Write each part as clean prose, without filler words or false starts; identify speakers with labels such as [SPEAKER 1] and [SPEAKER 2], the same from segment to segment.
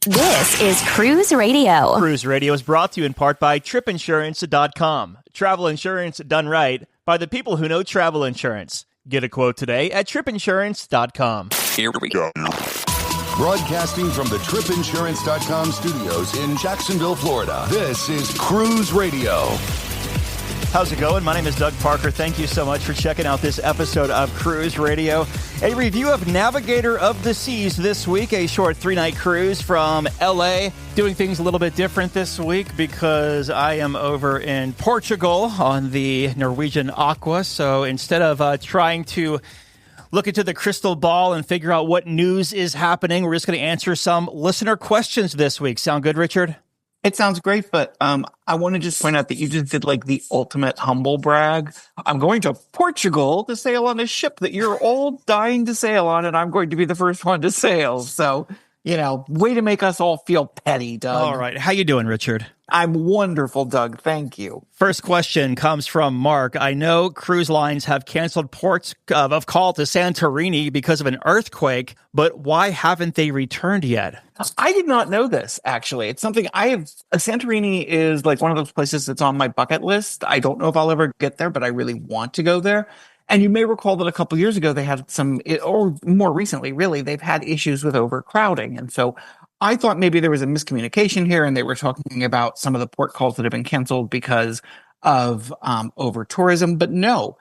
[SPEAKER 1] This is Cruise Radio.
[SPEAKER 2] Cruise Radio is brought to you in part by tripinsurance.com. Travel insurance done right by the people who know travel insurance. Get a quote today at tripinsurance.com.
[SPEAKER 3] Here we go.
[SPEAKER 4] Broadcasting from the tripinsurance.com studios in Jacksonville, Florida. This is Cruise Radio.
[SPEAKER 2] How's it going? My name is Doug Parker. Thank you so much for checking out this episode of Cruise Radio. A review of Navigator of the Seas this week, a short 3-night cruise from LA. Doing things a little bit different this week because I am over in Portugal on the Norwegian Aqua. So instead of trying to look into the crystal ball and figure out what news is happening, we're just going to answer some listener questions this week. Sound good, Richard?
[SPEAKER 5] It sounds great, but I want to just point out that you just did like the ultimate humble brag. I'm going to Portugal to sail on a ship that you're all dying to sail on, and I'm going to be the first one to sail. So, way to make us all feel petty, Doug.
[SPEAKER 2] All right. How you doing, Richard?
[SPEAKER 5] I'm wonderful, Doug. Thank you.
[SPEAKER 2] First question comes from Mark. I know cruise lines have canceled ports of call to Santorini because of an earthquake, but why haven't they returned yet?
[SPEAKER 5] I did not know this, actually. It's something Santorini is like one of those places that's on my bucket list. I don't know if I'll ever get there, but I really want to go there. And you may recall that a couple of years ago, they had or more recently, really, they've had issues with overcrowding. And so I thought maybe there was a miscommunication here and they were talking about some of the port calls that have been canceled because of over tourism. But no,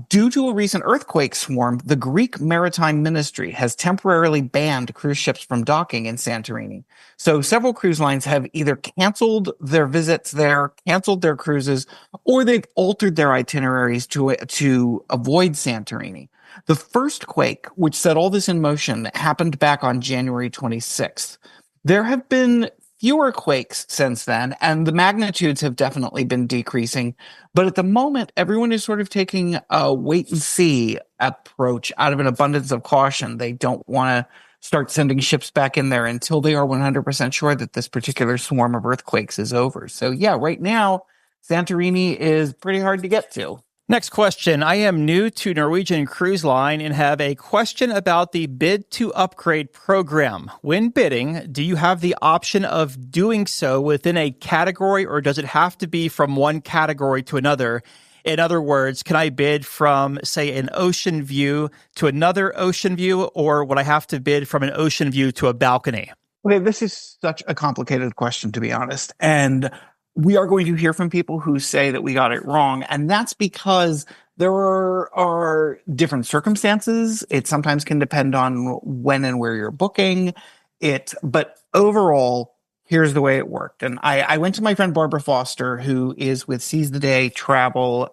[SPEAKER 5] due to a recent earthquake swarm, the Greek Maritime Ministry has temporarily banned cruise ships from docking in Santorini. So several cruise lines have either canceled their visits there, canceled their cruises, or they've altered their itineraries to avoid Santorini. The first quake, which set all this in motion, happened back on January 26th. There have been fewer quakes since then, and the magnitudes have definitely been decreasing. But at the moment, everyone is sort of taking a wait-and-see approach out of an abundance of caution. They don't want to start sending ships back in there until they are 100% sure that this particular swarm of earthquakes is over. So yeah, right now, Santorini is pretty hard to get to.
[SPEAKER 2] Next question. I am new to Norwegian Cruise Line and have a question about the bid to upgrade program. When bidding, do you have the option of doing so within a category, or does it have to be from one category to another? In other words, can I bid from, say, an ocean view to another ocean view, or would I have to bid from an ocean view to a balcony?
[SPEAKER 5] Okay, this is such a complicated question, to be honest. And we are going to hear from people who say that we got it wrong. And that's because there are different circumstances. It sometimes can depend on when and where you're booking it. But overall, here's the way it worked. And I went to my friend Barbara Foster, who is with Seize the Day Travel,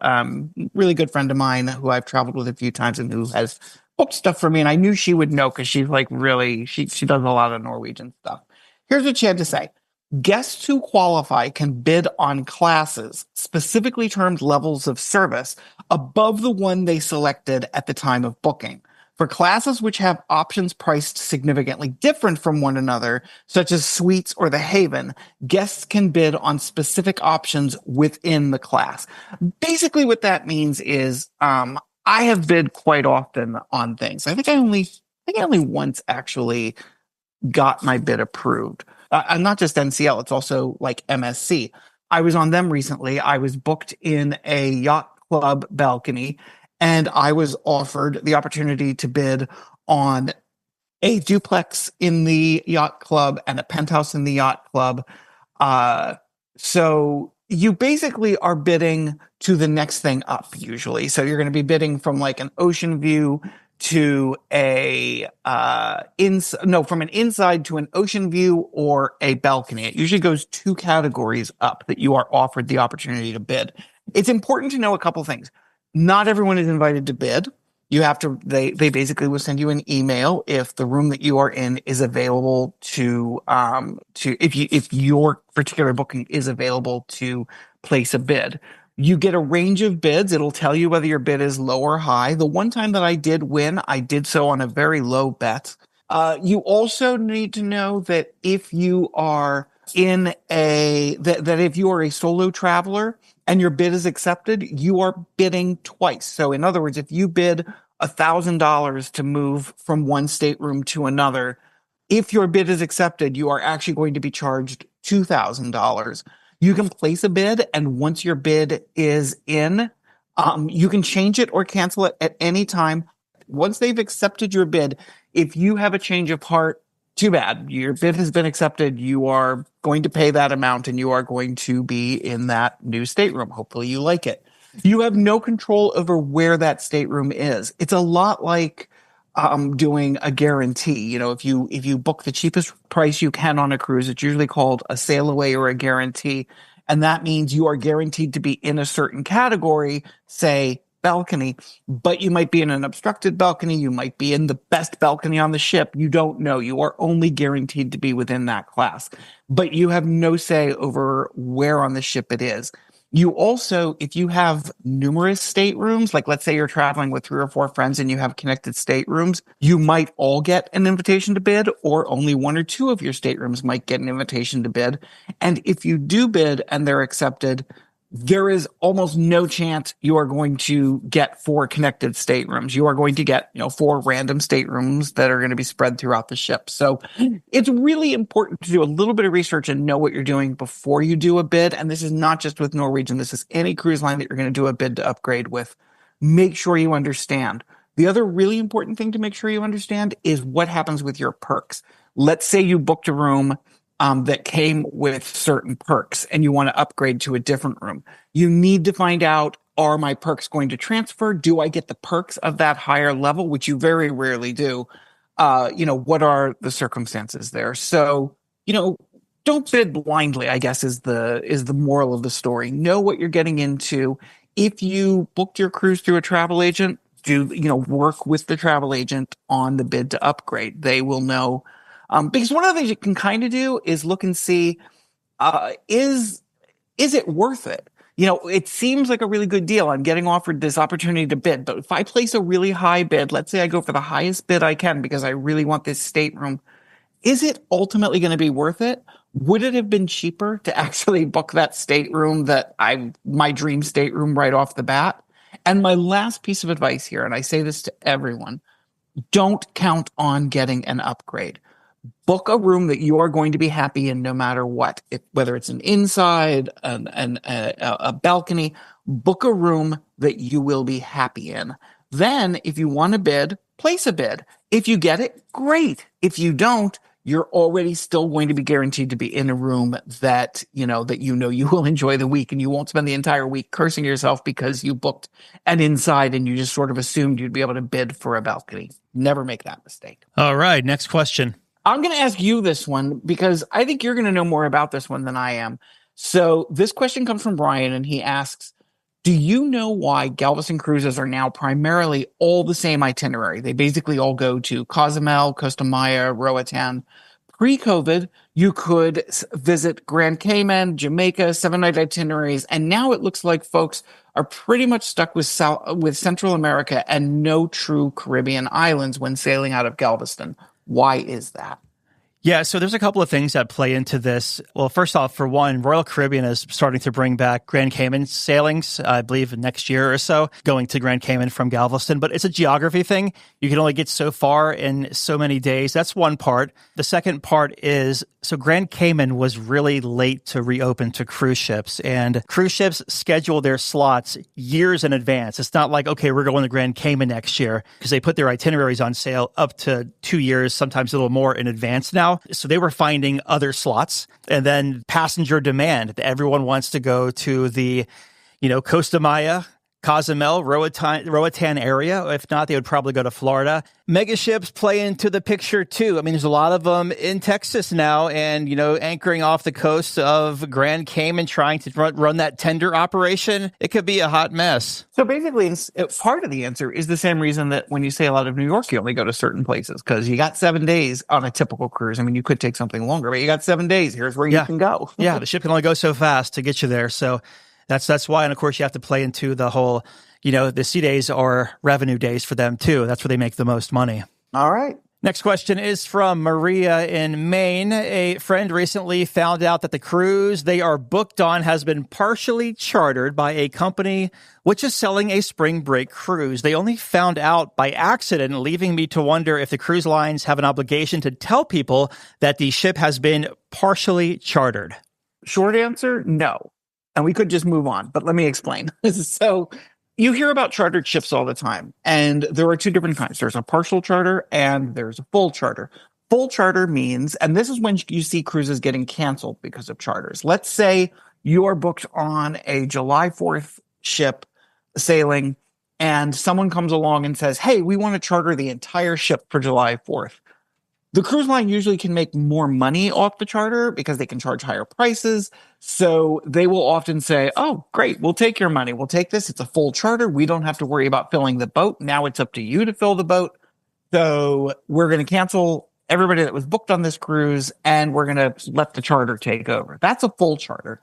[SPEAKER 5] really good friend of mine who I've traveled with a few times and who has booked stuff for me. And I knew she would know because she's like really, she does a lot of Norwegian stuff. Here's what she had to say. Guests who qualify can bid on classes, specifically termed levels of service, above the one they selected at the time of booking. For classes which have options priced significantly different from one another, such as suites or the Haven, guests can bid on specific options within the class. Basically, what that means is I have bid quite often on things. I think I only once actually got my bid approved. And not just NCL, it's also like MSC. I was on them recently. I was booked in a yacht club balcony, and I was offered the opportunity to bid on a duplex in the yacht club and a penthouse in the yacht club. So you basically are bidding to the next thing up usually. So you're going to be bidding from like an ocean view to from an inside to an ocean view or a balcony. It usually goes 2 categories up that you are offered the opportunity to bid. It's important to know a couple things. Not everyone is invited to bid. You have to, they basically will send you an email if the room that you are in is available if your particular booking is available to place a bid. You get a range of bids. It'll tell you whether your bid is low or high. The one time that I did win, I did so on a very low bet. You also need to know that if you are if you are a solo traveler and your bid is accepted, you are bidding twice. So in other words, if you bid $1,000 to move from one stateroom to another, If your bid is accepted, you are actually going to be charged $2,000. You can place a bid, and once your bid is in, you can change it or cancel it at any time. Once they've accepted your bid, if you have a change of heart, too bad. Your bid has been accepted. You are going to pay that amount and you are going to be in that new stateroom. Hopefully you like it. You have no control over where that stateroom is. It's a lot like doing a guarantee. You know, if you book the cheapest price you can on a cruise, it's usually called a sail away or a guarantee. And that means you are guaranteed to be in a certain category, say balcony, but you might be in an obstructed balcony. You might be in the best balcony on the ship. You don't know. You are only guaranteed to be within that class, but you have no say over where on the ship it is. You also, if you have numerous staterooms, like let's say you're traveling with 3 or 4 friends and you have connected staterooms, you might all get an invitation to bid, or only 1 or 2 of your staterooms might get an invitation to bid. And if you do bid and they're accepted, there is almost no chance you are going to get 4 connected staterooms. You are going to get, 4 random staterooms that are going to be spread throughout the ship. So it's really important to do a little bit of research and know what you're doing before you do a bid. And this is not just with Norwegian. This is any cruise line that you're going to do a bid to upgrade with. Make sure you understand. The other really important thing to make sure you understand is what happens with your perks. Let's say you booked a room that came with certain perks and you want to upgrade to a different room. You need to find out, are my perks going to transfer? Do I get the perks of that higher level, which you very rarely do? What are the circumstances there? So, don't bid blindly, I guess is the moral of the story. Know what you're getting into. If you booked your cruise through a travel agent, work with the travel agent on the bid to upgrade. They will know. Because one of the things you can kind of do is look and see, is it worth it? It seems like a really good deal. I'm getting offered this opportunity to bid, but if I place a really high bid, let's say I go for the highest bid I can because I really want this stateroom, is it ultimately going to be worth it? Would it have been cheaper to actually book that stateroom my dream stateroom right off the bat? And my last piece of advice here, and I say this to everyone, don't count on getting an upgrade. Book a room that you are going to be happy in no matter what, whether it's an inside, a balcony. Book a room that you will be happy in. Then, if you want to bid, place a bid. If you get it, great. If you don't, you're already still going to be guaranteed to be in a room that you will enjoy the week, and you won't spend the entire week cursing yourself because you booked an inside and you just sort of assumed you'd be able to bid for a balcony. Never make that mistake.
[SPEAKER 2] All right, next question.
[SPEAKER 5] I'm going to ask you this one because I think you're going to know more about this one than I am. So this question comes from Brian, and he asks, do you know why Galveston cruises are now primarily all the same itinerary? They basically all go to Cozumel, Costa Maya, Roatan. Pre-COVID, you could visit Grand Cayman, Jamaica, 7-night itineraries, and now it looks like folks are pretty much stuck with Central America and no true Caribbean islands when sailing out of Galveston. Why is that?
[SPEAKER 2] Yeah, so there's a couple of things that play into this. Well, first off, for one, Royal Caribbean is starting to bring back Grand Cayman sailings, I believe next year or so, going to Grand Cayman from Galveston. But it's a geography thing. You can only get so far in so many days. That's one part. The second part is, so Grand Cayman was really late to reopen to cruise ships. And cruise ships schedule their slots years in advance. It's not like, okay, we're going to Grand Cayman next year, because they put their itineraries on sale up to 2 years, sometimes a little more in advance now. So they were finding other slots, and then passenger demand. Everyone wants to go to the, Costa Maya, Cozumel, Roatan area. If not, they would probably go to Florida. Mega ships play into the picture too. I mean, there's a lot of them in Texas now, and anchoring off the coast of Grand Cayman, trying to run that tender operation. It could be a hot mess.
[SPEAKER 5] So basically, part of the answer is the same reason that when you sail out of New York, you only go to certain places, because you got 7 days on a typical cruise. I mean, you could take something longer, but you got 7 days. Here's where you can go.
[SPEAKER 2] Yeah, the ship can only go so fast to get you there. So that's why, and of course, you have to play into the whole, the sea days are revenue days for them too. That's where they make the most money.
[SPEAKER 5] All right.
[SPEAKER 2] Next question is from Maria in Maine. A friend recently found out that the cruise they are booked on has been partially chartered by a company which is selling a spring break cruise. They only found out by accident, leaving me to wonder if the cruise lines have an obligation to tell people that the ship has been partially chartered.
[SPEAKER 5] Short answer, no. And we could just move on, but let me explain. So you hear about chartered ships all the time, and there are two different kinds. There's a partial charter and there's a full charter. Full charter means, and this is when you see cruises getting canceled because of charters. Let's say you are booked on a July 4th ship sailing, and someone comes along and says, hey, we want to charter the entire ship for July 4th. The cruise line usually can make more money off the charter because they can charge higher prices. So they will often say, oh, great, we'll take your money. We'll take this. It's a full charter. We don't have to worry about filling the boat. Now it's up to you to fill the boat. So we're going to cancel everybody that was booked on this cruise, and we're going to let the charter take over. That's a full charter.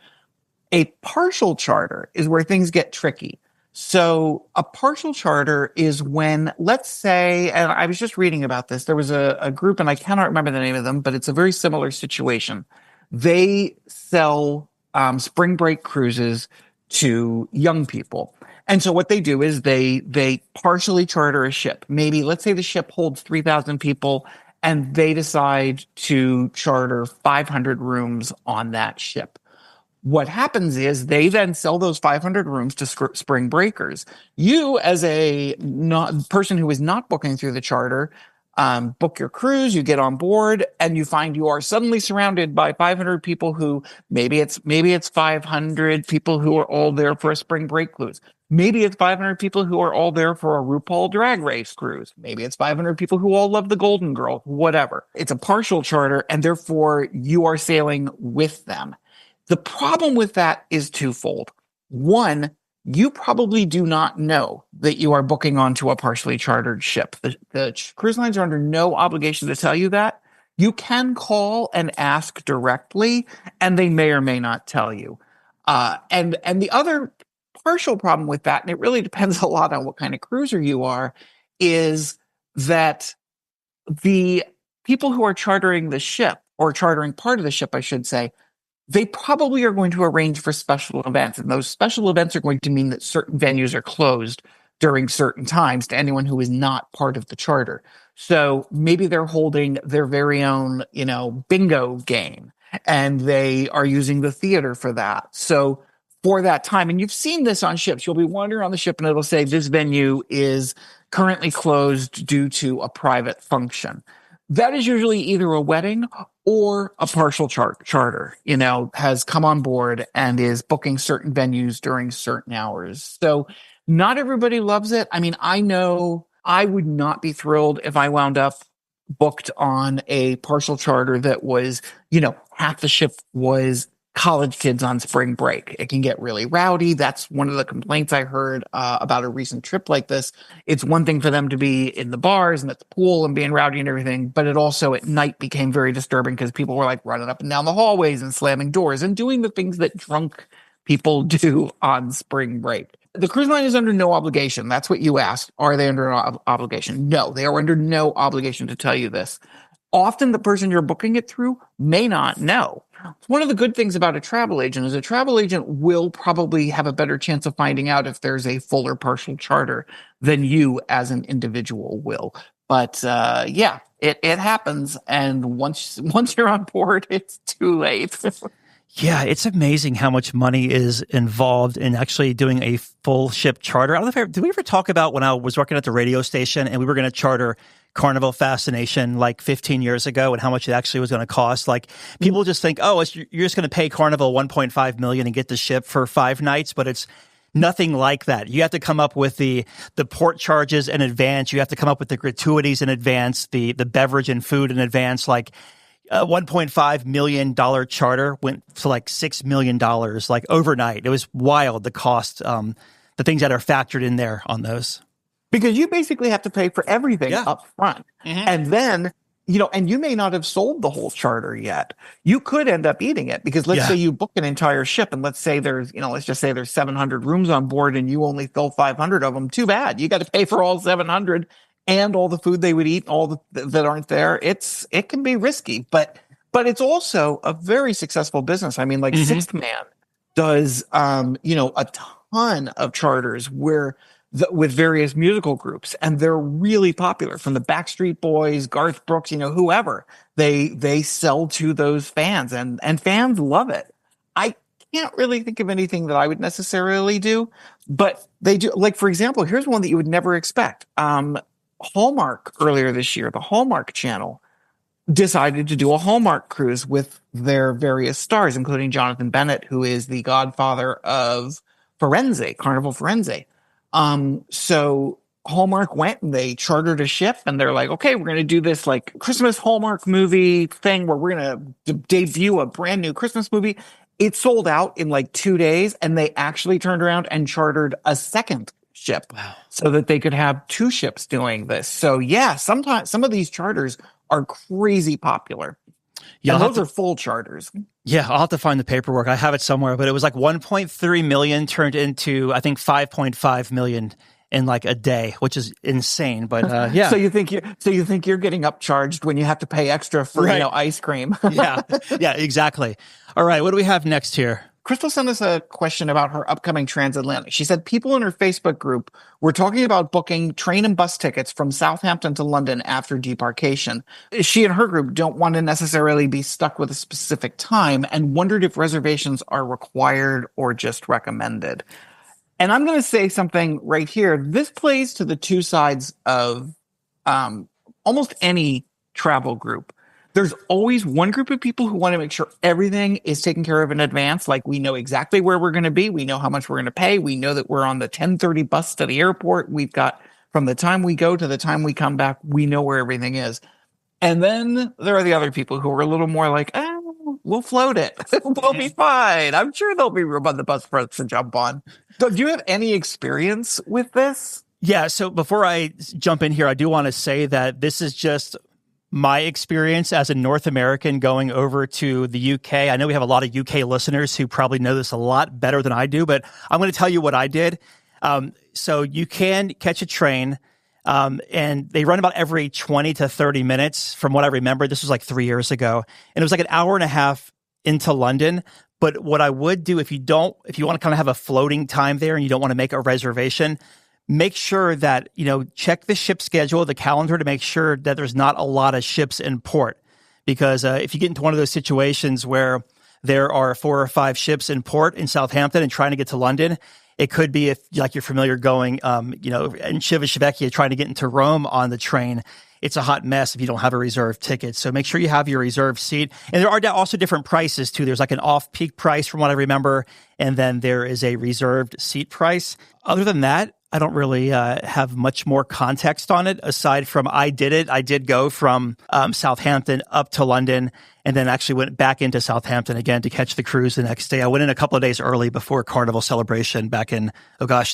[SPEAKER 5] A partial charter is where things get tricky. So a partial charter is when, let's say, and I was just reading about this, there was a group, and I cannot remember the name of them, but it's a very similar situation. They sell spring break cruises to young people. And so what they do is they partially charter a ship. Maybe, let's say the ship holds 3,000 people, and they decide to charter 500 rooms on that ship. What happens is they then sell those 500 rooms to spring breakers. You, as a person who is not booking through the charter, book your cruise, you get on board, and you find you are suddenly surrounded by 500 people who maybe it's 500 people who are all there for a spring break cruise. Maybe it's 500 people who are all there for a RuPaul Drag Race cruise. Maybe it's 500 people who all love the Golden Girl, whatever. It's a partial charter, and therefore you are sailing with them. The problem with that is twofold. One, you probably do not know that you are booking onto a partially chartered ship. The cruise lines are under no obligation to tell you that. You can call and ask directly, and they may or may not tell you. And the other partial problem with that, and it really depends a lot on what kind of cruiser you are, is that the people who are chartering the ship, or chartering part of the ship, I should say, they probably are going to arrange for special events. And those special events are going to mean that certain venues are closed during certain times to anyone who is not part of the charter. So maybe they're holding their very own, bingo game, and they are using the theater for that. So for that time, and you've seen this on ships, you'll be wandering on the ship and it'll say this venue is currently closed due to a private function. That is usually either a wedding or a partial charter, has come on board and is booking certain venues during certain hours. So not everybody loves it. I mean, I know I would not be thrilled if I wound up booked on a partial charter that was, half the ship was college kids on spring break. It can get really rowdy. That's one of the complaints I heard about a recent trip like this. It's one thing for them to be in the bars and at the pool and being rowdy and everything, but it also at night became very disturbing because people were like running up and down the hallways and slamming doors and doing the things that drunk people do on spring break. The cruise line is under no obligation. That's what you asked. Are they under an obligation? No, they are under no obligation to tell you this. Often the person you're booking it through may not know. One of the good things about a travel agent is a travel agent will probably have a better chance of finding out if there's a full or partial charter than you as an individual will. But it happens. And once you're on board, it's too late.
[SPEAKER 2] Yeah, it's amazing how much money is involved in actually doing a full ship charter. I don't know did we ever talk about when I was working at the radio station and we were going to charter Carnival Fascination like 15 years ago and how much it actually was going to cost? Like people just think, you're just going to pay Carnival $1.5 million and get the ship for 5 nights, but it's nothing like that. You have to come up with the port charges in advance. You have to come up with the gratuities in advance, the beverage and food in advance. Like a $1.5 million charter went to like $6 million like overnight. It was wild, the cost, the things that are factored in there on those.
[SPEAKER 5] Because you basically have to pay for everything up front. Mm-hmm. And then, and you may not have sold the whole charter yet. You could end up eating it because let's say you book an entire ship and let's say there's, let's just say there's 700 rooms on board and you only fill 500 of them. Too bad. You got to pay for all 700 and all the food they would eat, all that aren't there, it can be risky, but it's also a very successful business. I mean, like Sixth Man does, a ton of charters with various musical groups, and they're really popular. From the Backstreet Boys, Garth Brooks, whoever, they sell to those fans, and fans love it. I can't really think of anything that I would necessarily do, but they do. Like, for example, here's one that you would never expect. Hallmark earlier this year, the Hallmark Channel decided to do a Hallmark cruise with their various stars, including Jonathan Bennett, who is the godfather of Carnival Firenze. So Hallmark went and they chartered a ship, and they're like, okay, we're going to do this like Christmas Hallmark movie thing where we're going to debut a brand new Christmas movie. It sold out in like 2 days, and they actually turned around and chartered a second ship so that they could have two ships doing this. So yeah, sometimes some of these charters are crazy popular. Yeah, and those are full charters.
[SPEAKER 2] Yeah, I'll have to find the paperwork. I have it somewhere, but it was like 1.3 million turned into, I think, 5.5 million in like a day, which is insane. But yeah.
[SPEAKER 5] So you think you're getting upcharged when you have to pay extra for ice cream?
[SPEAKER 2] Yeah, exactly. All right, what do we have next here?
[SPEAKER 5] Crystal sent us a question about her upcoming transatlantic. She said people in her Facebook group were talking about booking train and bus tickets from Southampton to London after debarkation. She and her group don't want to necessarily be stuck with a specific time and wondered if reservations are required or just recommended. And I'm going to say something right here. This plays to the two sides of almost any travel group. There's always one group of people who want to make sure everything is taken care of in advance. Like, we know exactly where we're going to be. We know how much we're going to pay. We know that we're on the 10:30 bus to the airport. We've got, from the time we go to the time we come back, we know where everything is. And then there are the other people who are a little more like, we'll float it. We'll be fine. I'm sure there'll be room on the bus for us to jump on. So, do you have any experience with this?
[SPEAKER 2] Yeah. So before I jump in here, I do want to say that this is just my experience as a North American going over to the UK. I know we have a lot of UK listeners who probably know this a lot better than I do, but I'm going to tell you what I did. So you can catch a train, and they run about every 20 to 30 minutes from what I remember. This was like 3 years ago, and it was like an hour and a half into London. But what I would do, if you want to kind of have a floating time there and you don't want to make a reservation, make sure that, check the ship schedule, the calendar, to make sure that there's not a lot of ships in port. Because if you get into one of those situations where there are 4 or 5 ships in port in Southampton and trying to get to London, it could be, if like you're familiar going, in Civitavecchia trying to get into Rome on the train, it's a hot mess if you don't have a reserved ticket. So make sure you have your reserved seat. And there are also different prices too. There's like an off-peak price from what I remember, and then there is a reserved seat price. Other than that, I don't really have much more context on it aside from I did go from Southampton up to London, and then actually went back into Southampton again to catch the cruise the next day. I went in a couple of days early before Carnival celebration back in,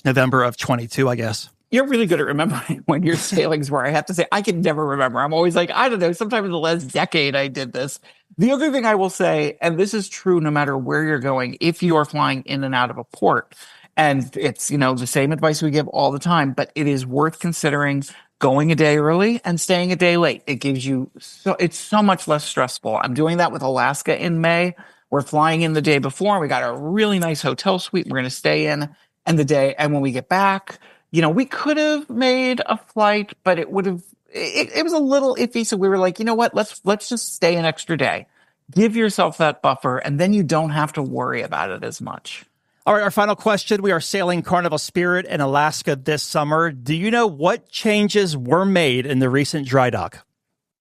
[SPEAKER 2] November of 22, I guess.
[SPEAKER 5] You're really good at remembering when your sailings were. I have to say, I can never remember. I'm always like, I don't know, sometime in the last decade I did this. The other thing I will say, and this is true no matter where you're going, if you are flying in and out of a port, and it's, the same advice we give all the time, but it is worth considering going a day early and staying a day late. It gives you, it's so much less stressful. I'm doing that with Alaska in May. We're flying in the day before. We got a really nice hotel suite we're going to stay in, and when we get back, we could have made a flight, but it would have, it was a little iffy. So we were like, you know what, let's just stay an extra day. Give yourself that buffer, and then you don't have to worry about it as much.
[SPEAKER 2] All right, our final question. We are sailing Carnival Spirit in Alaska this summer. Do you know what changes were made in the recent dry dock?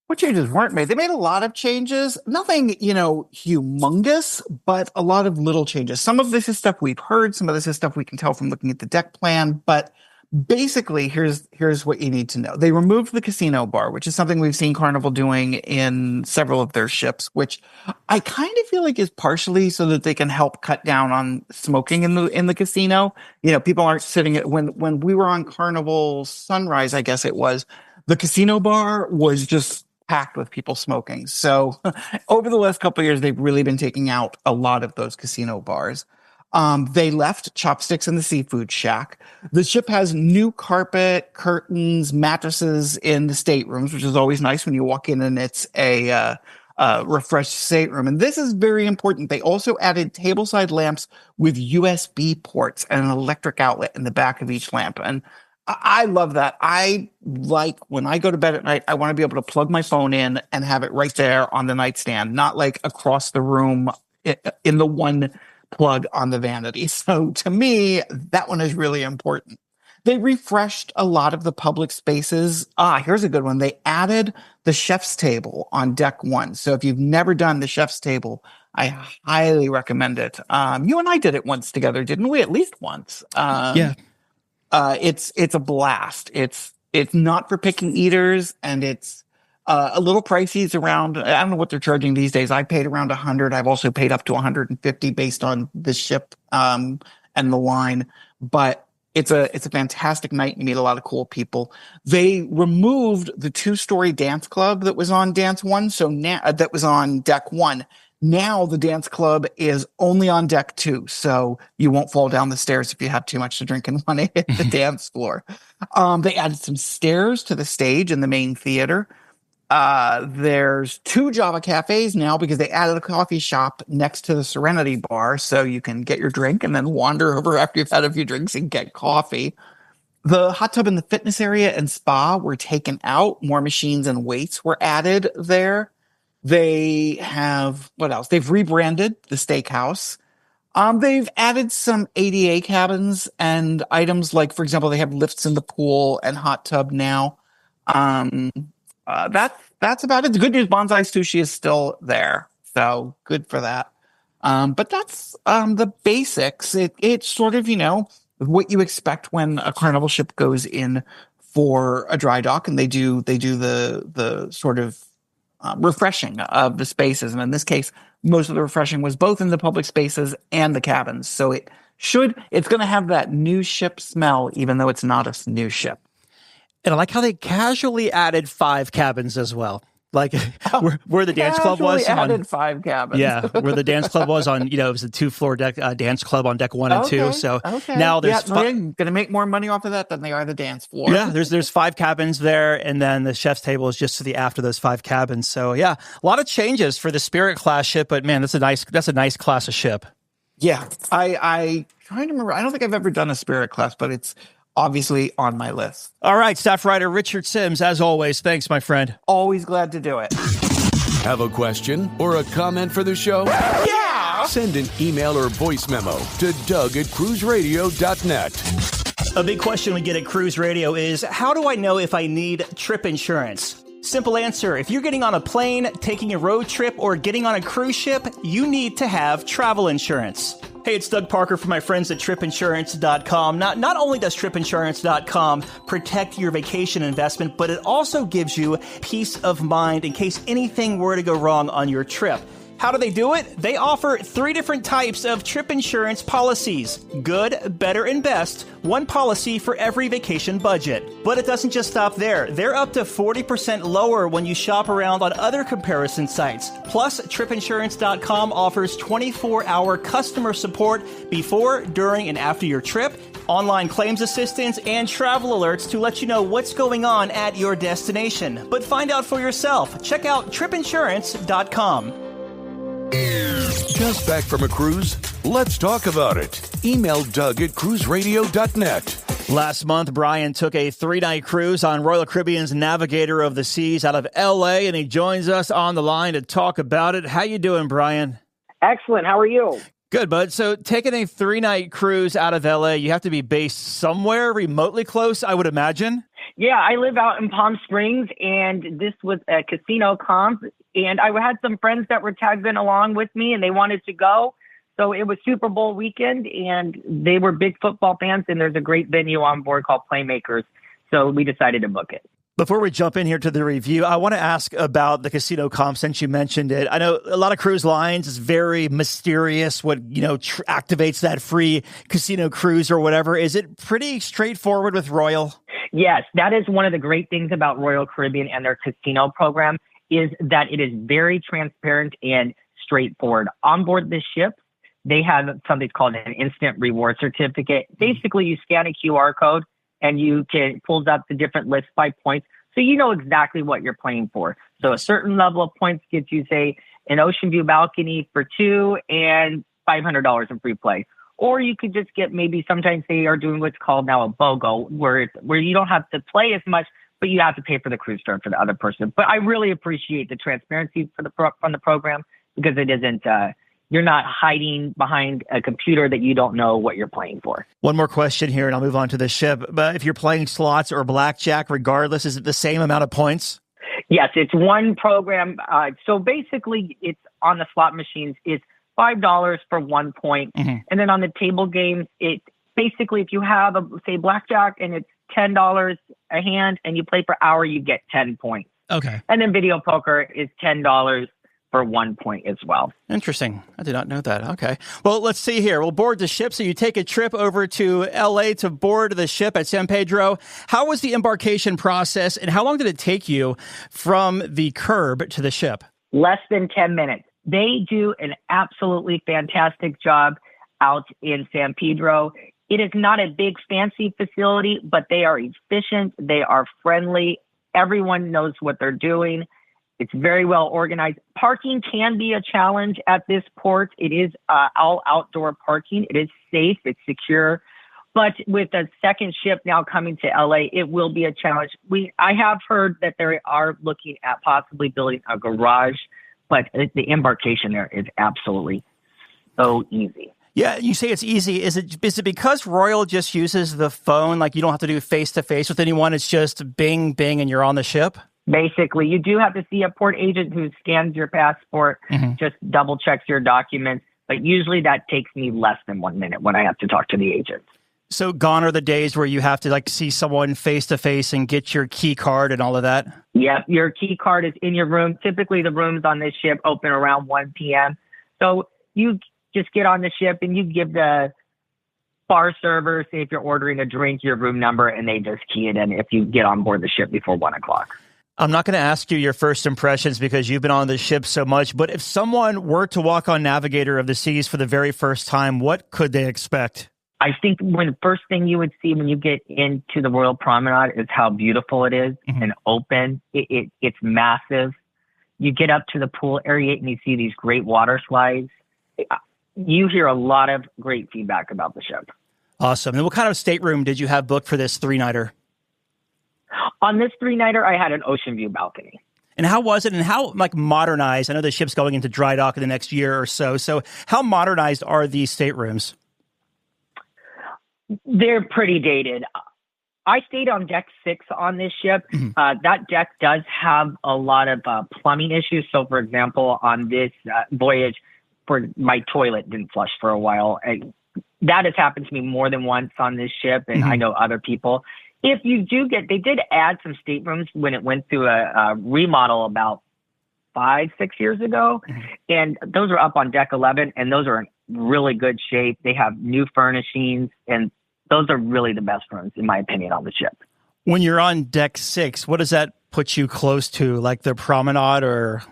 [SPEAKER 5] What changes weren't made? They made a lot of changes. Nothing, humongous, but a lot of little changes. Some of this is stuff we've heard. Some of this is stuff we can tell from looking at the deck plan. But basically, here's what you need to know. They removed the casino bar, which is something we've seen Carnival doing in several of their ships, which I kind of feel like is partially so that they can help cut down on smoking in the casino. People aren't sitting at, when we were on Carnival Sunrise, I guess it was, the casino bar was just packed with people smoking. So over the last couple of years, they've really been taking out a lot of those casino bars. They left chopsticks in the seafood shack. The ship has new carpet, curtains, mattresses in the staterooms, which is always nice when you walk in and it's a refreshed stateroom. And this is very important. They also added tableside lamps with USB ports and an electric outlet in the back of each lamp. And I love that. I like when I go to bed at night, I want to be able to plug my phone in and have it right there on the nightstand, not like across the room in the one plug on the vanity. So to me, that one is really important. They refreshed a lot of the public spaces. Here's a good one. They added the chef's table on deck one. So if you've never done the chef's table, I highly recommend it. You and I did it once together, didn't we? At least once.
[SPEAKER 2] Yeah.
[SPEAKER 5] It's a blast. It's not for picky eaters, and it's a little pricey. It's around, I don't know what they're charging these days. I paid around 100. I've also paid up to 150 based on the ship and the line. But it's a fantastic night. You meet a lot of cool people. They removed the 2-story dance club that was on dance one. So now that was on deck one. Now the dance club is only on deck 2, so you won't fall down the stairs if you have too much to drink and want to hit the dance floor. They added some stairs to the stage in the main theater. There's 2 Java cafes now because they added a coffee shop next to the Serenity Bar, so you can get your drink and then wander over after you've had a few drinks and get coffee. The hot tub in the fitness area and spa were taken out. More machines and weights were added there. They have, what else? They've rebranded the steakhouse. They've added some ADA cabins and items like, for example, they have lifts in the pool and hot tub now. That's about it. The good news, Bonsai Sushi is still there. So good for that. But that's the basics. It's sort of, what you expect when a Carnival ship goes in for a dry dock, and they do the sort of refreshing of the spaces. And in this case, most of the refreshing was both in the public spaces and the cabins. So it's going to have that new ship smell, even though it's not a new ship.
[SPEAKER 2] And I like how they casually added 5 cabins as well. Like where the dance club was.
[SPEAKER 5] Added 5 cabins.
[SPEAKER 2] Yeah, where the dance club was on, it was a 2-floor deck dance club on deck 1 and 2. So now there's
[SPEAKER 5] they're going to make more money off of that than they are the dance floor.
[SPEAKER 2] Yeah, there's 5 cabins there, and then the chef's table is just to the after those 5 cabins. So yeah, a lot of changes for the Spirit class ship, but man, that's a nice class of ship.
[SPEAKER 5] Yeah, I trying to remember. I don't think I've ever done a Spirit class, but it's obviously on my list.
[SPEAKER 2] All right, staff writer Richard Sims, as always, thanks, my friend.
[SPEAKER 5] Always glad to do it.
[SPEAKER 4] Have a question or a comment for the show?
[SPEAKER 5] Yeah!
[SPEAKER 4] Send an email or voice memo to doug@cruiseradio.net.
[SPEAKER 2] A big question we get at Cruise Radio is, how do I know if I need trip insurance? Simple answer. If you're getting on a plane, taking a road trip, or getting on a cruise ship, you need to have travel insurance. Hey, it's Doug Parker from my friends at tripinsurance.com. Not only does tripinsurance.com protect your vacation investment, but it also gives you peace of mind in case anything were to go wrong on your trip. How do they do it? They offer 3 different types of trip insurance policies. Good, better, and best. One policy for every vacation budget. But it doesn't just stop there. They're up to 40% lower when you shop around on other comparison sites. Plus, tripinsurance.com offers 24-hour customer support before, during, and after your trip, online claims assistance, and travel alerts to let you know what's going on at your destination. But find out for yourself. Check out tripinsurance.com.
[SPEAKER 4] Just back from a cruise? Let's talk about it. Email doug@cruiseradio.net.
[SPEAKER 2] Last month, Brian took a 3-night cruise on Royal Caribbean's Navigator of the Seas out of L.A., and he joins us on the line to talk about it. How you doing, Brian?
[SPEAKER 3] Excellent. How are you?
[SPEAKER 2] Good, bud. So taking a 3-night cruise out of L.A., you have to be based somewhere remotely close, I would imagine?
[SPEAKER 3] Yeah, I live out in Palm Springs, and this was a casino comp, and I had some friends that were tagged in along with me, and they wanted to go. So it was Super Bowl weekend, and they were big football fans, and there's a great venue on board called Playmakers. So we decided to book it.
[SPEAKER 2] Before we jump in here to the review, I want to ask about the casino comp since you mentioned it. I know a lot of cruise lines is very mysterious what, activates that free casino cruise or whatever. Is it pretty straightforward with Royal?
[SPEAKER 3] Yes, that is one of the great things about Royal Caribbean and their casino program is that it is very transparent and straightforward. On board the ship, they have something called an instant reward certificate. Basically, you scan a QR code and pulls up the different lists by points. So you know exactly what you're playing for. So a certain level of points gets you, say, an ocean view balcony for 2 and $500 in free play. Or you could just get, maybe sometimes they are doing what's called now a BOGO, where you don't have to play as much, but you have to pay for the cruise turn for the other person. But I really appreciate the transparency from the program, because it isn't, you're not hiding behind a computer that you don't know what you're playing for.
[SPEAKER 2] One more question here, and I'll move on to the ship. But if you're playing slots or blackjack, regardless, is it the same amount of points?
[SPEAKER 3] Yes, it's one program. So basically, it's on the slot machines, it's $5 for 1 point.
[SPEAKER 2] Mm-hmm.
[SPEAKER 3] And then on the table games, it basically, if you have, say, blackjack, and it's $10 a hand, and you play per hour, you get 10 points.
[SPEAKER 2] Okay.
[SPEAKER 3] And then video poker is $10 for 1 point as well.
[SPEAKER 2] Interesting. I did not know that. Okay. Well, let's see here. We'll board the ship. So you take a trip over to LA to board the ship at San Pedro. How was the embarkation process, and how long did it take you from the curb to the ship?
[SPEAKER 3] Less than 10 minutes. They do an absolutely fantastic job out in San Pedro. It is not a big fancy facility, but they are efficient. They are friendly. Everyone knows what they're doing. It's very well organized. Parking can be a challenge at this port. It is all outdoor parking. It is safe. It's secure. But with a second ship now coming to LA, it will be a challenge. I have heard that they are looking at possibly building a garage, but the embarkation there is absolutely so easy.
[SPEAKER 2] Yeah, you say it's easy. Is it because Royal just uses the phone? Like, you don't have to do face-to-face with anyone? It's just bing, bing, and you're on the ship?
[SPEAKER 3] Basically, you do have to see a port agent who scans your passport, just double checks your documents. But usually that takes me less than 1 minute when I have to talk to the agent.
[SPEAKER 2] So gone are the days where you have to see someone face to face and get your key card and all of that?
[SPEAKER 3] Yep, your key card is in your room. Typically, the rooms on this ship open around 1 p.m. So you just get on the ship and you give the bar server, say if you're ordering a drink, your room number, and they just key it in if you get on board the ship before 1 o'clock.
[SPEAKER 2] I'm not going to ask you your first impressions because you've been on the ship so much, but if someone were to walk on Navigator of the Seas for the very first time, what could they expect?
[SPEAKER 3] I think the first thing you would see when you get into the Royal Promenade is how beautiful it is and open. It's massive. You get up to the pool area and you see these great water slides. You hear a lot of great feedback about the ship.
[SPEAKER 2] Awesome. And what kind of stateroom did you have booked for this 3-nighter?
[SPEAKER 3] On this 3-nighter, I had an ocean view balcony.
[SPEAKER 2] And how was it, and how modernized? I know the ship's going into dry dock in the next year or so. So how modernized are these staterooms?
[SPEAKER 3] They're pretty dated. I stayed on deck 6 on this ship. That deck does have a lot of plumbing issues. So, for example, on this voyage, my toilet didn't flush for a while. That has happened to me more than once on this ship, and I know other people. If you do they did add some staterooms when it went through a remodel about 5-6 years ago, and those are up on deck 11, and those are in really good shape. They have new furnishings, and those are really the best rooms, in my opinion, on the ship.
[SPEAKER 2] When you're on deck 6, what does that put you close to, like the promenade or?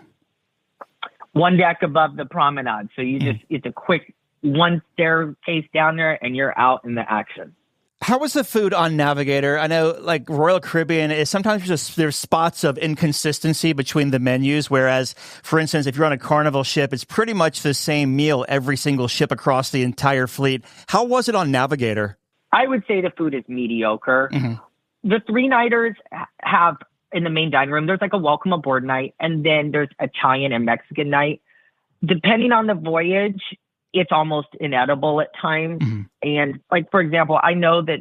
[SPEAKER 3] One deck above the promenade. So it's a quick one staircase down there, and you're out in the action.
[SPEAKER 2] How was the food on Navigator? I know, Royal Caribbean is sometimes there's spots of inconsistency between the menus, whereas, for instance, if you're on a Carnival ship, it's pretty much the same meal every single ship across the entire fleet. How was it on Navigator?
[SPEAKER 3] I would say the food is mediocre. The 3-nighters have, in the main dining room, there's a welcome aboard night, and then there's Italian and Mexican night. Depending on the voyage, it's almost inedible at times. And for example, I know that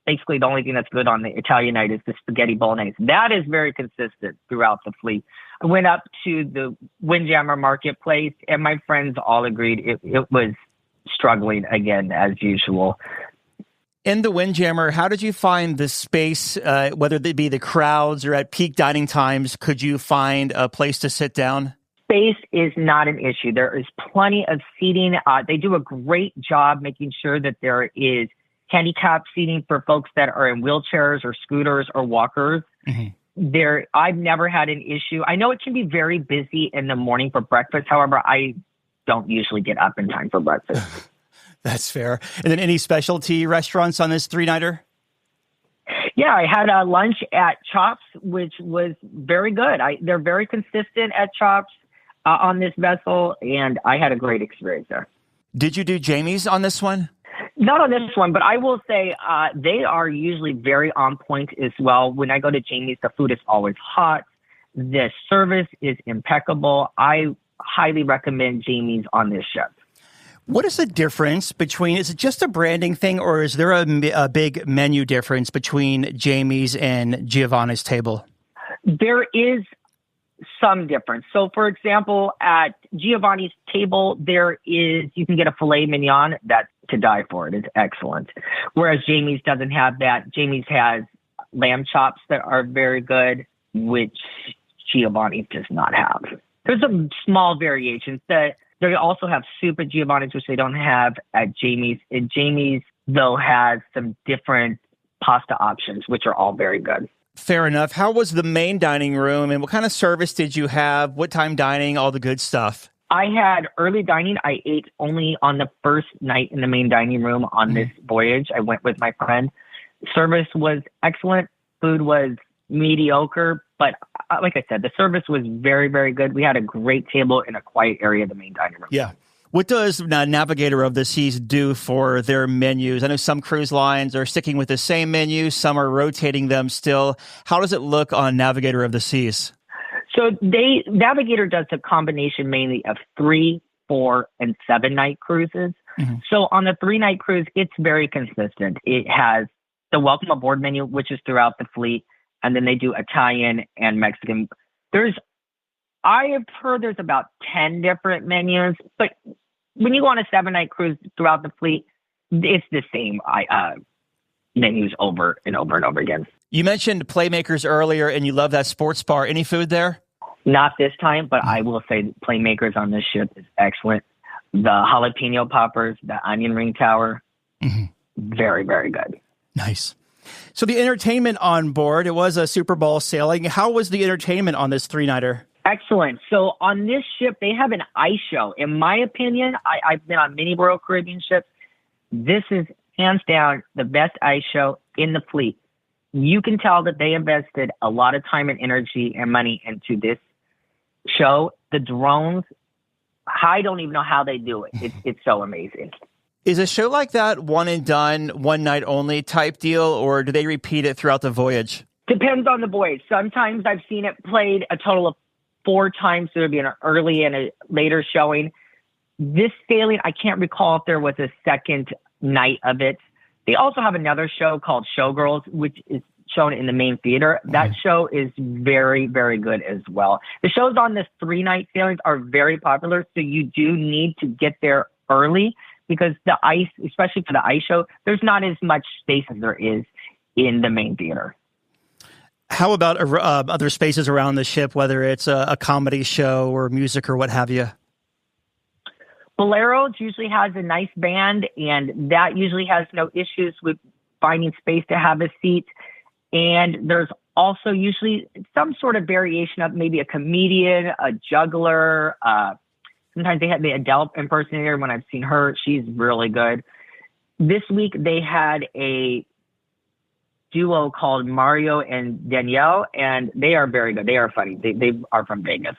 [SPEAKER 3] basically the only thing that's good on the Italian night is the spaghetti bolognese. That is very consistent throughout the fleet. I went up to the Windjammer Marketplace, and my friends all agreed it was struggling again, as usual.
[SPEAKER 2] In the Windjammer, how did you find the space, whether it be the crowds or at peak dining times? Could you find a place to sit down? Space
[SPEAKER 3] is not an issue. There is plenty of seating. They do a great job making sure that there is handicap seating for folks that are in wheelchairs or scooters or walkers. I've never had an issue. I know it can be very busy in the morning for breakfast. However, I don't usually get up in time for breakfast.
[SPEAKER 2] That's fair. And then any specialty restaurants on this 3-nighter?
[SPEAKER 3] Yeah, I had a lunch at Chops, which was very good. They're very consistent at Chops on this vessel, and I had a great experience there.
[SPEAKER 2] Did you do Jamie's on this one?
[SPEAKER 3] Not on this one, but I will say they are usually very on point as well. When I go to Jamie's, the food is always hot. The service is impeccable. I highly recommend Jamie's on this ship.
[SPEAKER 2] What is the difference between, is it just a branding thing, or is there a big menu difference between Jamie's and Giovanni's Table?
[SPEAKER 3] There is some difference. So, for example, at Giovanni's Table, you can get a filet mignon that's to die for. It is excellent. Whereas Jamie's doesn't have that. Jamie's has lamb chops that are very good, which Giovanni's does not have. There's some small variations. They also have soup at Giovanni's, which they don't have at Jamie's. And Jamie's, though, has some different pasta options, which are all very good.
[SPEAKER 2] Fair enough. How was the main dining room, and what kind of service did you have? What time dining? All the good stuff.
[SPEAKER 3] I had early dining. I ate only on the first night in the main dining room on this voyage. I went with my friend. Service was excellent. Food was mediocre, but like I said, the service was very, very good. We had a great table in a quiet area of the main dining room.
[SPEAKER 2] Yeah. What does Navigator of the Seas do for their menus? I know some cruise lines are sticking with the same menu. Some are rotating them still. How does it look on Navigator of the Seas?
[SPEAKER 3] So Navigator does a combination mainly of 3, 4, and 7-night cruises. Mm-hmm. So on the 3-night cruise, it's very consistent. It has the welcome aboard menu, which is throughout the fleet. And then they do Italian and Mexican. I have heard there's about 10 different menus, but when you go on a 7-night cruise throughout the fleet, it's the same menus over and over and over again.
[SPEAKER 2] You mentioned Playmakers earlier, and you love that sports bar. Any food there?
[SPEAKER 3] Not this time, but I will say Playmakers on this ship is excellent. The jalapeno poppers, the onion ring tower, very, very good.
[SPEAKER 2] Nice. So the entertainment on board, it was a Super Bowl sailing. How was the entertainment on this 3-nighter?
[SPEAKER 3] Excellent. So on this ship, they have an ice show. In my opinion, I've been on many Royal Caribbean ships. This is hands down the best ice show in the fleet. You can tell that they invested a lot of time and energy and money into this show. The drones, I don't even know how they do it. It's so amazing.
[SPEAKER 2] Is a show like that one and done, one night only type deal, or do they repeat it throughout the voyage?
[SPEAKER 3] Depends on the voyage. Sometimes I've seen it played a total of 4 times. There would be an early and a later showing. This sailing, I can't recall if there was a second night of it. They also have another show called Showgirls, which is shown in the main theater. That show is very, very good as well. The shows on this 3-night sailings are very popular, so you do need to get there early because the ice, especially for the ice show, there's not as much space as there is in the main theater.
[SPEAKER 2] How about other spaces around the ship, whether it's a comedy show or music or what have you?
[SPEAKER 3] Bolero's usually has a nice band, and that usually has no issues with finding space to have a seat. And there's also usually some sort of variation of maybe a comedian, a juggler. Sometimes they have the Adele impersonator. When I've seen her, she's really good. This week they had a duo called Mario and Danielle, and they are very good. They are funny. They are from Vegas.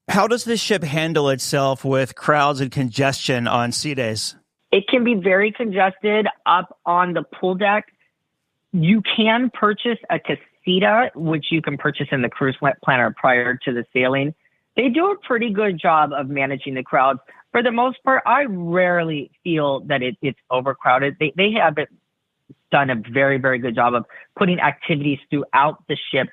[SPEAKER 2] How does this ship handle itself with crowds and congestion on sea days?
[SPEAKER 3] It can be very congested up on the pool deck. You can purchase a casita, which you can purchase in the cruise planner prior to the sailing. They do a pretty good job of managing the crowds. For the most part, I rarely feel that it's overcrowded. They have done a very, very good job of putting activities throughout the ship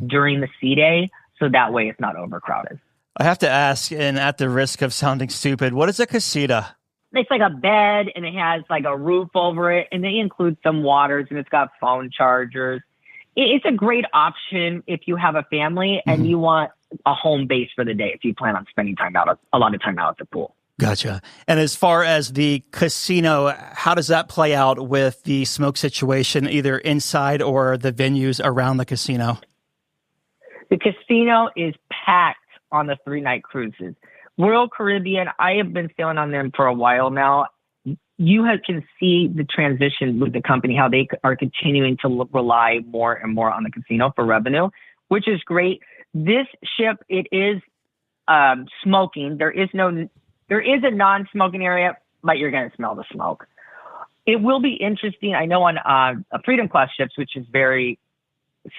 [SPEAKER 3] during the sea day, so that way it's not overcrowded.
[SPEAKER 2] I have to ask, and at the risk of sounding stupid, what is a casita?
[SPEAKER 3] It's like a bed, and it has like a roof over it, and they include some waters, and it's got phone chargers. It's a great option if you have a family and you want a home base for the day, if you plan on spending a lot of time out at the pool.
[SPEAKER 2] Gotcha. And as far as the casino, how does that play out with the smoke situation, either inside or the venues around the casino?
[SPEAKER 3] The casino is packed on the 3-night cruises. Royal Caribbean, I have been sailing on them for a while now. Can see the transition with the company, how they are continuing to rely more and more on the casino for revenue, which is great. This ship, it is smoking. There is a non-smoking area, but you're going to smell the smoke. It will be interesting. I know on Freedom Class ships, which is very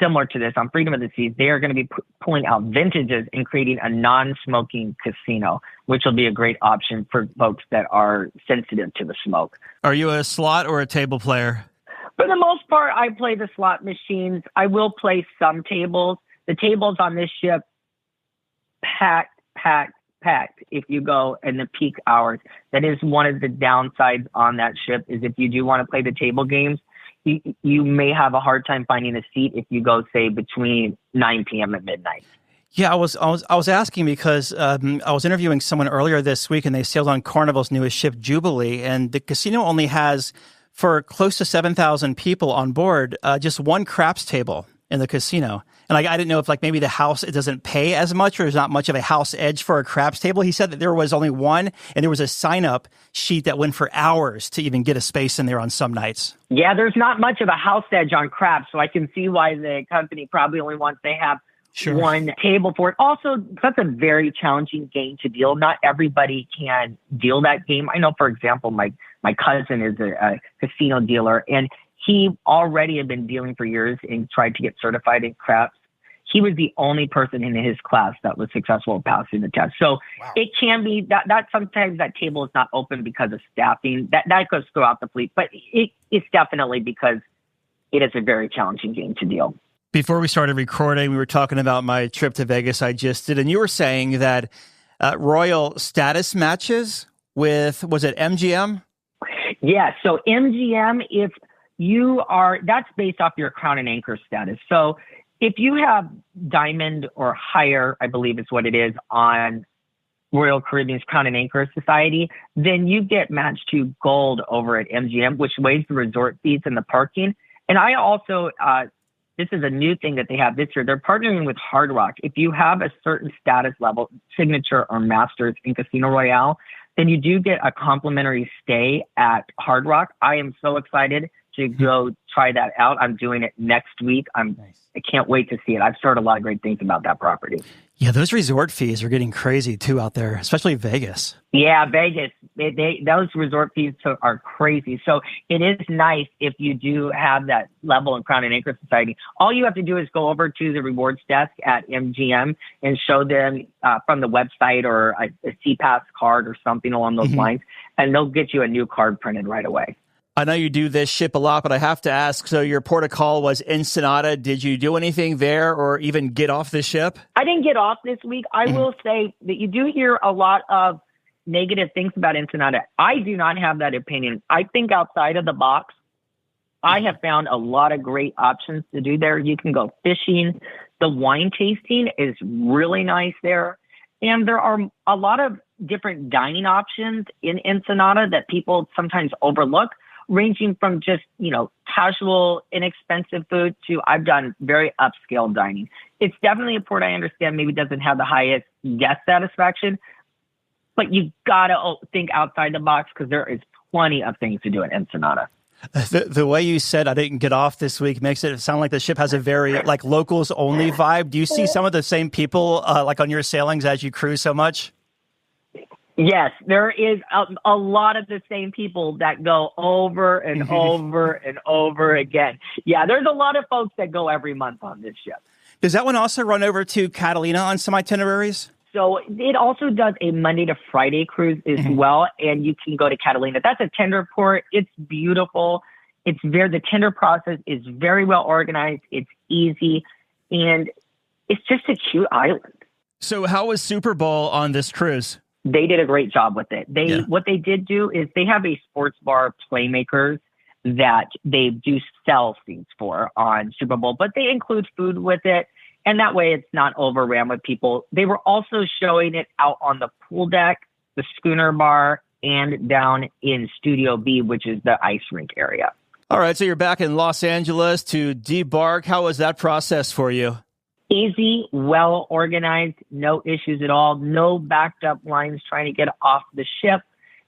[SPEAKER 3] similar to this, on Freedom of the Seas, they are going to be pulling out vintages and creating a non-smoking casino, which will be a great option for folks that are sensitive to the smoke.
[SPEAKER 2] Are you a slot or a table player?
[SPEAKER 3] For the most part, I play the slot machines. I will play some tables. The tables on this ship, packed. If you go in the peak hours, that is one of the downsides on that ship, is if you do want to play the table games, you may have a hard time finding a seat if you go, say, between 9 p.m. and midnight.
[SPEAKER 2] Yeah, I was asking because I was interviewing someone earlier this week, and they sailed on Carnival's newest ship, Jubilee, and the casino only has, for close to 7,000 people on board, just one craps table in the casino. And I didn't know if maybe the house, it doesn't pay as much, or there's not much of a house edge for a craps table. He said that there was only one, and there was a sign-up sheet that went for hours to even get a space in there on some nights.
[SPEAKER 3] Yeah, there's not much of a house edge on craps, so I can see why the company probably only wants to have one table for it. Also, that's a very challenging game to deal. Not everybody can deal that game. I know, for example, my cousin is a casino dealer, and he already had been dealing for years and tried to get certified in craps. He was the only person in his class that was successful at passing the test. So It can be that sometimes that table is not open because of staffing. That goes throughout the fleet, but it's definitely because it is a very challenging game to deal.
[SPEAKER 2] Before we started recording, we were talking about my trip to Vegas I just did, and you were saying that Royal status matches with, was it MGM?
[SPEAKER 3] Yeah, so MGM, if you are, that's based off your Crown and Anchor status. So if you have Diamond or higher, I believe is what it is, on Royal Caribbean's Crown and Anchor Society, then you get matched to Gold over at MGM, which waives the resort fees and the parking. And I also, this is a new thing that they have this year. They're partnering with Hard Rock. If you have a certain status level, Signature or Masters in Casino Royale, then you do get a complimentary stay at Hard Rock. I am so excited to go try that out. I'm doing it next week. I can't wait to see it. I've heard a lot of great things about that property.
[SPEAKER 2] Yeah, those resort fees are getting crazy too out there, especially Vegas.
[SPEAKER 3] Yeah, Vegas. Those resort fees are crazy. So it is nice if you do have that level in Crown and Anchor Society. All you have to do is go over to the rewards desk at MGM and show them from the website or a CPAS card or something along those lines, and they'll get you a new card printed right away.
[SPEAKER 2] I know you do this ship a lot, but I have to ask, so your port of call was Ensenada. Did you do anything there or even get off the ship?
[SPEAKER 3] I didn't get off this week. I will say that you do hear a lot of negative things about Ensenada. I do not have that opinion. I think outside of the box, I have found a lot of great options to do there. You can go fishing. The wine tasting is really nice there. And there are a lot of different dining options in Ensenada that people sometimes overlook, ranging from just, casual, inexpensive food to I've done very upscale dining. It's definitely a port I understand maybe doesn't have the highest guest satisfaction, but you got to think outside the box because there is plenty of things to do in Ensenada.
[SPEAKER 2] The way you said I didn't get off this week makes it sound like the ship has a very locals only vibe. Do you see some of the same people on your sailings as you cruise so much?
[SPEAKER 3] Yes, there is a lot of the same people that go over and over and over again. Yeah, there's a lot of folks that go every month on this ship.
[SPEAKER 2] Does that one also run over to Catalina on some itineraries?
[SPEAKER 3] So it also does a Monday to Friday cruise as well, and you can go to Catalina. That's a tender port. It's beautiful. The tender process is very well organized. It's easy, and it's just a cute island.
[SPEAKER 2] So how was Super Bowl on this cruise?
[SPEAKER 3] They did a great job with it. What they did do is they have a sports bar Playmakers that they do sell seats for on Super Bowl, but they include food with it. And that way it's not overran with people. They were also showing it out on the pool deck, the schooner bar, and down in Studio B, which is the ice rink area.
[SPEAKER 2] All right. So you're back in Los Angeles to debark. How was that process for you?
[SPEAKER 3] Easy, well organized, no issues at all, no backed up lines trying to get off the ship.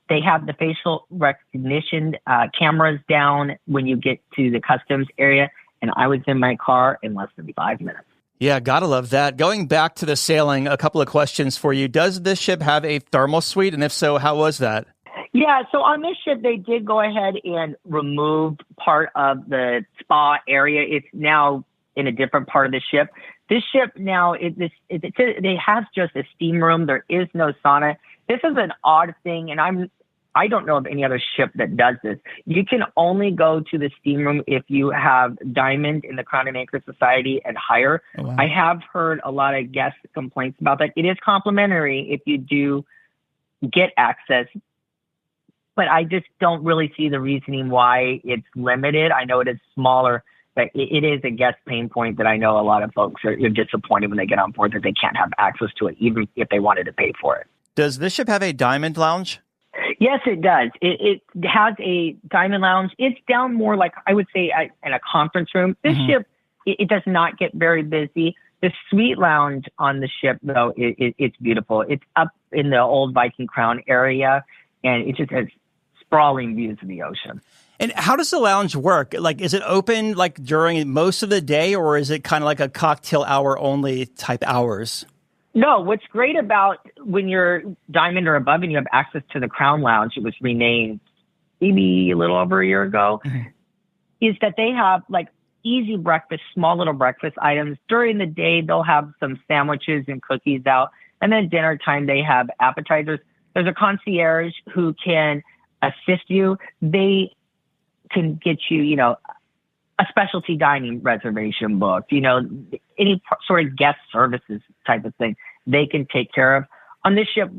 [SPEAKER 3] They have the facial recognition cameras down when you get to the customs area, and I was in my car in less than 5 minutes.
[SPEAKER 2] Yeah, gotta love that. Going back to the sailing, a couple of questions for you. Does this ship have a thermal suite? And if so, how was that?
[SPEAKER 3] Yeah, so on this ship, they did go ahead and remove part of the spa area. It's now in a different part of the ship. This ship now, it has just a steam room. There is no sauna. This is an odd thing, and I don't know of any other ship that does this. You can only go to the steam room if you have Diamond in the Crown and Anchor Society and higher. Oh, wow. I have heard a lot of guest complaints about that. It is complimentary if you do get access, but I just don't really see the reasoning why it's limited. I know it is smaller, but it is a guest pain point that I know a lot of folks are disappointed when they get on board that they can't have access to it, even if they wanted to pay for it.
[SPEAKER 2] Does this ship have a Diamond Lounge?
[SPEAKER 3] Yes, it does. It has a Diamond Lounge. It's down more like, I would say, in a conference room. This ship, it does not get very busy. The Suite Lounge on the ship, though, it's beautiful. It's up in the old Viking Crown area, and it just has sprawling views of the ocean.
[SPEAKER 2] And how does the lounge work? Like, is it open like during most of the day, or is it kind of like a cocktail hour only type hours?
[SPEAKER 3] No, what's great about when you're Diamond or above and you have access to the Crown Lounge, it was renamed maybe a little over a year ago, is that they have like easy breakfast, small little breakfast items. During the day, they'll have some sandwiches and cookies out. And then dinner time, they have appetizers. There's a concierge who can assist you. They can get you, a specialty dining reservation booked, any sort of guest services type of thing they can take care of. On this ship,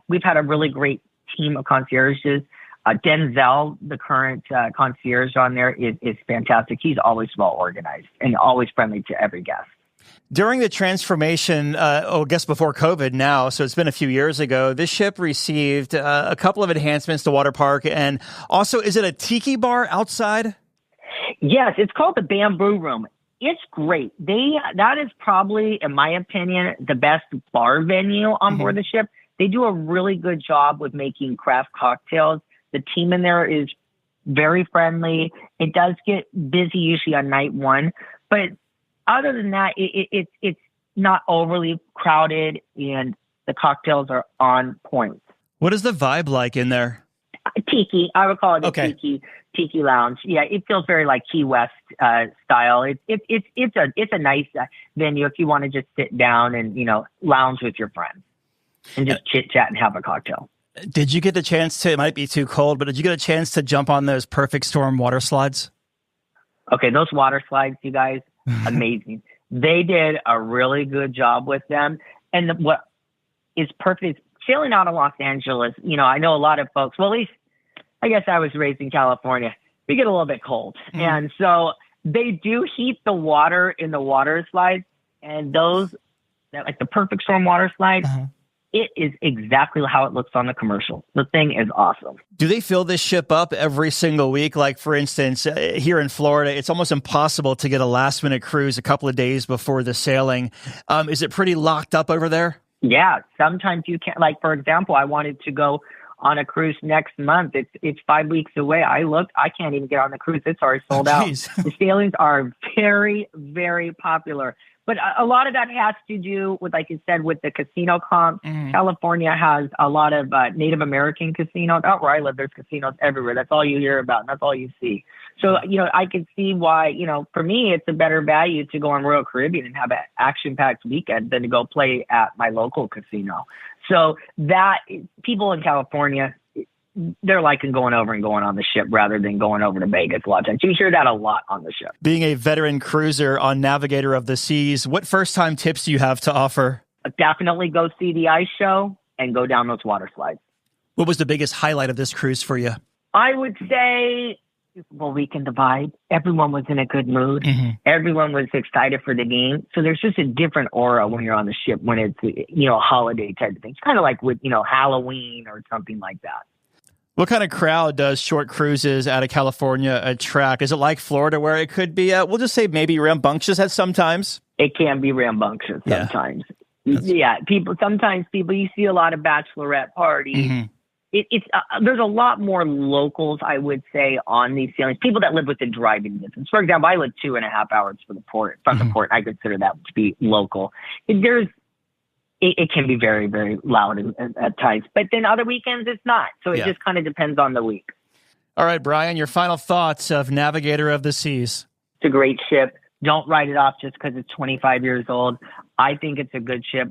[SPEAKER 3] we've had a really great team of concierges. Denzel, the current concierge on there, is fantastic. He's always well organized and always friendly to every guest.
[SPEAKER 2] During the transformation, I guess before COVID now, so it's been a few years ago, this ship received a couple of enhancements to Water Park. And also, is it a tiki bar outside?
[SPEAKER 3] Yes, it's called the Bamboo Room. It's great. That is probably, in my opinion, the best bar venue on board the ship. They do a really good job with making craft cocktails. The team in there is very friendly. It does get busy usually on night one, but other than that, it's not overly crowded, and the cocktails are on point.
[SPEAKER 2] What is the vibe like in there?
[SPEAKER 3] Tiki. I would call it a tiki lounge. Yeah, it feels very like Key West style. It's a nice venue if you want to just sit down and lounge with your friends and just chit chat and have a cocktail.
[SPEAKER 2] Did you get the chance to? It might be too cold, but did you get a chance to jump on those Perfect Storm water slides?
[SPEAKER 3] Okay, those water slides, you guys, amazing. They did a really good job with them, and what is perfect is sailing out of Los Angeles. I know a lot of folks. Well, at least I guess I was raised in California. We get a little bit cold. And so they do heat the water in the water slides. And those, like the Perfect Storm water slide, it is exactly how it looks on the commercial. The thing is awesome.
[SPEAKER 2] Do they fill this ship up every single week? Like, for instance, here in Florida, it's almost impossible to get a last-minute cruise a couple of days before the sailing. Is it pretty locked up over there?
[SPEAKER 3] Yeah, sometimes you can't. Like, for example, I wanted to go on a cruise next month. It's 5 weeks away. I looked, I can't even get on the cruise. It's already sold out. The sailings are very, very popular. But a lot of that has to do with, like you said, with the casino comp. California has a lot of Native American casinos. Out where I live, there's casinos everywhere. That's all you hear about, and that's all you see. So, I can see why, for me, it's a better value to go on Royal Caribbean and have an action-packed weekend than to go play at my local casino. So that people in California, they're liking going over and going on the ship rather than going over to Vegas a lot of times. You hear that a lot on the ship.
[SPEAKER 2] Being a veteran cruiser on Navigator of the Seas, what first-time tips do you have to offer?
[SPEAKER 3] Definitely go see the ice show and go down those water slides.
[SPEAKER 2] What was the biggest highlight of this cruise for you?
[SPEAKER 3] I would say Super Weekend vibe. Everyone was in a good mood. Everyone was excited for the game. So there's just a different aura when you're on the ship when it's, a holiday type of thing. It's kind of like with, Halloween or something like that.
[SPEAKER 2] What kind of crowd does short cruises out of California attract? Is it like Florida where it could be, we'll just say maybe rambunctious at sometimes?
[SPEAKER 3] It can be rambunctious sometimes. Sometimes you see a lot of bachelorette parties.
[SPEAKER 2] Mm-hmm.
[SPEAKER 3] There's a lot more locals, I would say, on these sailings. People that live within driving distance. For example, I live 2.5 hours from the port. I consider that to be local. It can be very, very loud at times, but then other weekends it's not. So it just kind of depends on the week.
[SPEAKER 2] All right, Brian, your final thoughts of Navigator of the Seas.
[SPEAKER 3] It's a great ship. Don't write it off just because it's 25 years old. I think it's a good ship.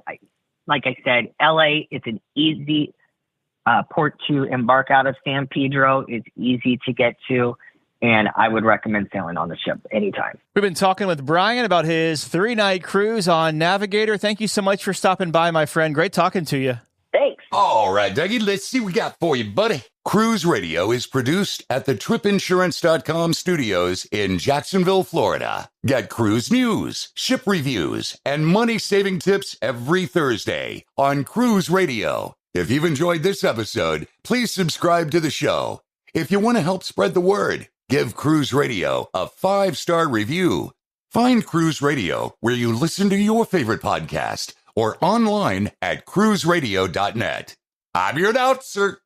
[SPEAKER 3] Like I said, LA, it's an easy port to embark out of. San Pedro is easy to get to, and I would recommend sailing on the ship anytime.
[SPEAKER 2] We've been talking with Brian about his 3-night cruise on Navigator. Thank you so much for stopping by, my friend. Great talking to you.
[SPEAKER 3] Thanks.
[SPEAKER 4] All right, Dougie, let's see what we got for you, buddy. Cruise Radio is produced at the tripinsurance.com studios in Jacksonville, Florida. Get cruise news, ship reviews, and money-saving tips every Thursday on Cruise Radio. If you've enjoyed this episode, please subscribe to the show. If you want to help spread the word, give Cruise Radio a 5-star review. Find Cruise Radio where you listen to your favorite podcast or online at cruiseradio.net. I'm your announcer,